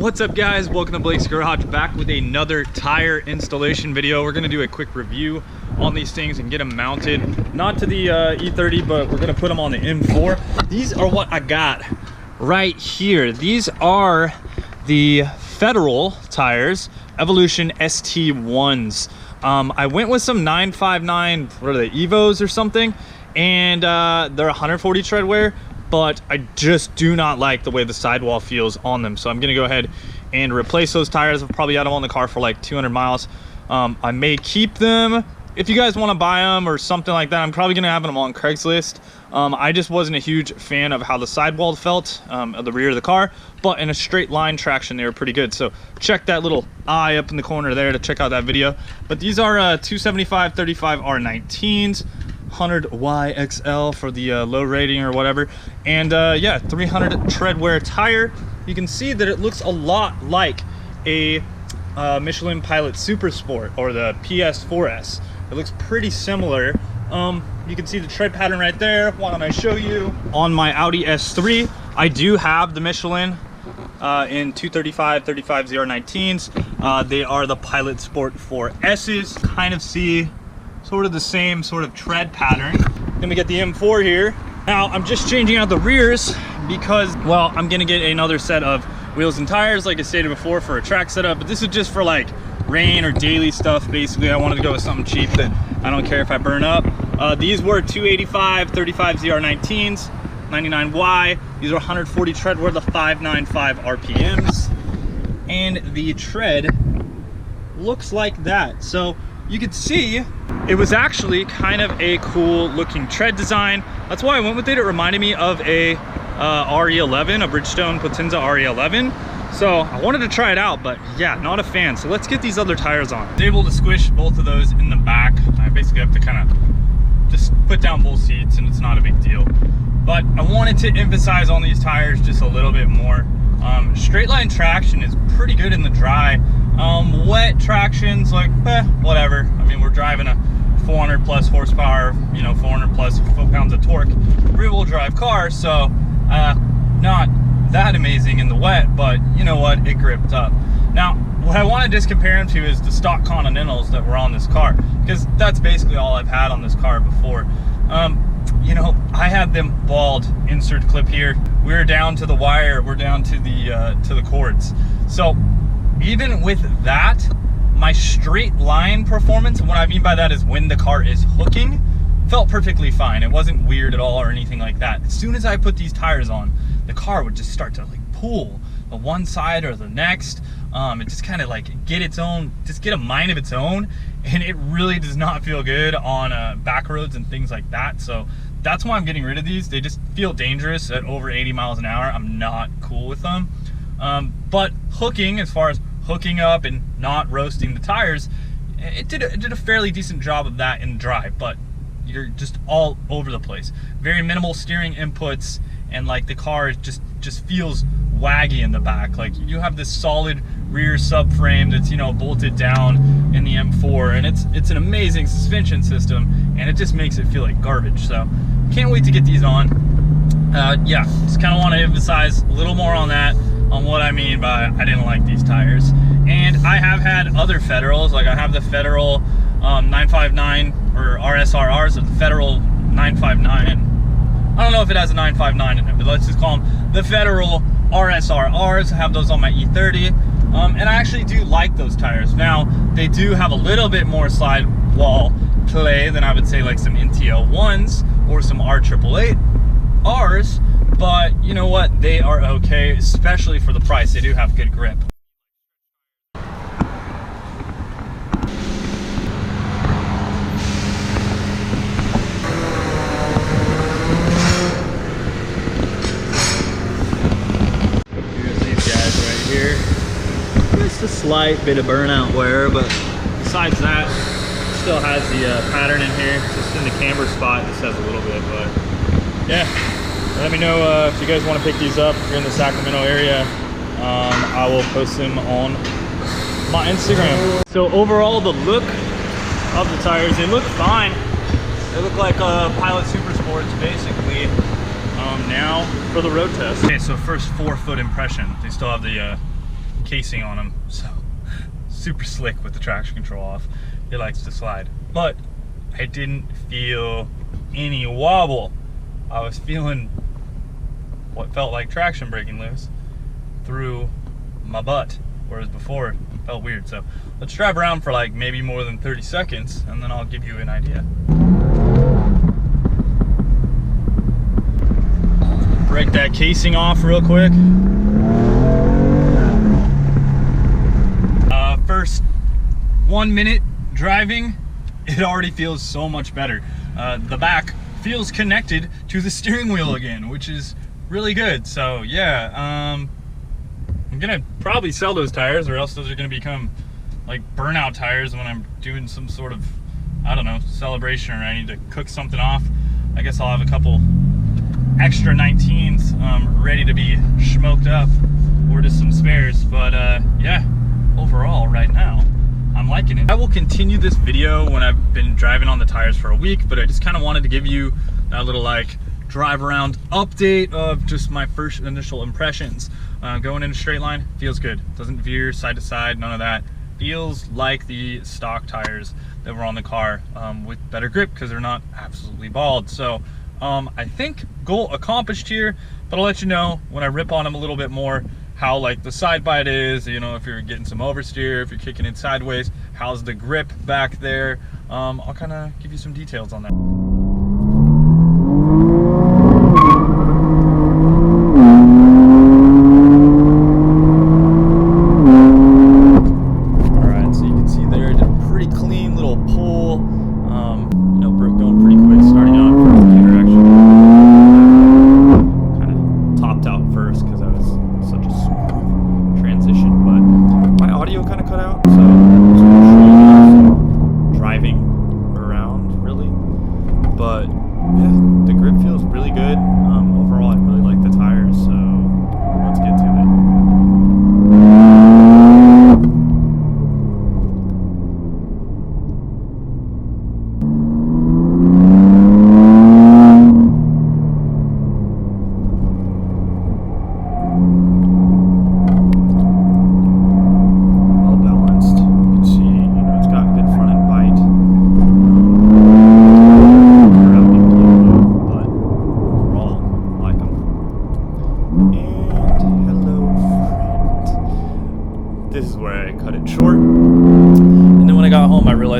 What's up guys, welcome to Blake's Garage, back with another tire installation video. We're gonna do a quick review on these things and get them mounted, not to the E30, but we're gonna put them on the M4. These are what I got right here. These are the Federal tires, Evolution ST-1s. I went with some 959, what are they, Evos or something, and they're 140 tread wear, but I just do not like the way the sidewall feels on them. So I'm gonna go ahead and replace those tires. I've probably had them on the car for like 200 miles. I may keep them if you guys want to buy them or something like that. I'm probably gonna have them on Craigslist. I just wasn't a huge fan of how the sidewall felt of the rear of the car, but in a straight line traction they were pretty good. So check that little eye up in the corner there to check out that video. But these are 275 35 R19s, 100YXL for the low rating or whatever, and yeah, 300 tread wear tire. You can see that it looks a lot like a Michelin Pilot Super Sport or the PS4S. It looks pretty similar. You can see the tread pattern right there. Why don't I show you? On my Audi S3, I do have the Michelin in 235 35 ZR19s. They are the Pilot Sport 4Ss. Kind of see sort of the same sort of tread pattern. Then we get the M4 here. Now I'm just changing out the rears because, well, I'm gonna get another set of wheels and tires like I stated before for a track setup, but this is just for like rain or daily stuff. Basically I wanted to go with something cheap that I don't care if I burn up. These were 285 35 ZR19s, 99Y. These are 140 tread, were the 595 RPMs, and the tread looks like that. So you could see it was actually kind of a cool looking tread design. That's why I went with it. It reminded me of a RE11, a Bridgestone Potenza RE11. So I wanted to try it out, but yeah, not a fan. So let's get these other tires on. I was able to squish both of those in the back. I basically have to kind of just put down both seats and it's not a big deal. But I wanted to emphasize on these tires just a little bit more. Straight line traction is pretty good in the dry. Wet traction's like, whatever. I mean, we're driving a 400 plus horsepower, you know, 400 plus foot-pounds of torque rear wheel drive car. So not that amazing in the wet, but you know what, it gripped up. Now, what I want to just compare them to is the stock Continentals that were on this car, because that's basically all I've had on this car before. You know, I had them bald. Insert clip here. We're down to the wire. We're down to the cords. So even with that, my straight line performance, and what I mean by that is when the car is hooking, felt perfectly fine. It wasn't weird at all or anything like that. As soon as I put these tires on, the car would just start to like pull the one side or the next. It just kind of like get a mind of its own, and it really does not feel good on back roads and things like that. So that's why I'm getting rid of these. They just feel dangerous at over 80 miles an hour. I'm not cool with them. But hooking, as far as hooking up and not roasting the tires, it did a fairly decent job of that in dry, but you're just all over the place. Very minimal steering inputs, and like the car just feels waggy in the back. Like you have this solid rear subframe that's, you know, bolted down in the M4, and it's an amazing suspension system, and it just makes it feel like garbage. So can't wait to get these on. Yeah, just kind of want to emphasize a little more on that, on what I mean by I didn't like these tires. And I have had other Federals, like I have the Federal 959 or RSRRs, or the Federal 959. I don't know if it has a 959 in it, but let's just call them the Federal RSRRs. I have those on my E30, and I actually do like those tires. Now, they do have a little bit more sidewall play than I would say like some NTL1s or some R888Rs, but you know what? They are okay, especially for the price. They do have good grip. Just a slight bit of burnout wear, but besides that, still has the pattern in here. Just in the camber spot, this has a little bit, but yeah. Let me know if you guys want to pick these up. If you're in the Sacramento area, I will post them on my Instagram. So overall, the look of the tires, they look fine. They look like Pilot Super Sports, basically. Now for the road test. Okay, so first 4 foot impression. They still have the casing on them, so super slick with the traction control off. It likes to slide, but I didn't feel any wobble. I was feeling what felt like traction breaking loose through my butt, whereas before it felt weird. So let's drive around for like maybe more than 30 seconds and then I'll give you an idea. Break that casing off real quick. First 1 minute driving, it already feels so much better. The back feels connected to the steering wheel again, which is really good. So yeah, I'm gonna probably sell those tires, or else those are gonna become like burnout tires when I'm doing some sort of, I don't know, celebration, or I need to cook something off. I guess I'll have a couple extra 19s ready to be smoked up, or just some spares. But yeah, overall right now I'm liking it. I will continue this video when I've been driving on the tires for a week, but I just kind of wanted to give you that little like drive around update of just my first initial impressions. Going in a straight line feels good, doesn't veer side to side, none of that. Feels like the stock tires that were on the car, with better grip because they're not absolutely bald. So I think goal accomplished here, but I'll let you know when I rip on them a little bit more how like the side bite is, you know, if you're getting some oversteer, if you're kicking it sideways, how's the grip back there. I'll kind of give you some details on that.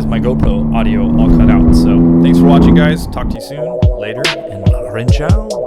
My GoPro audio all cut out. So thanks for watching, guys. Talk to you soon. Later, and ciao.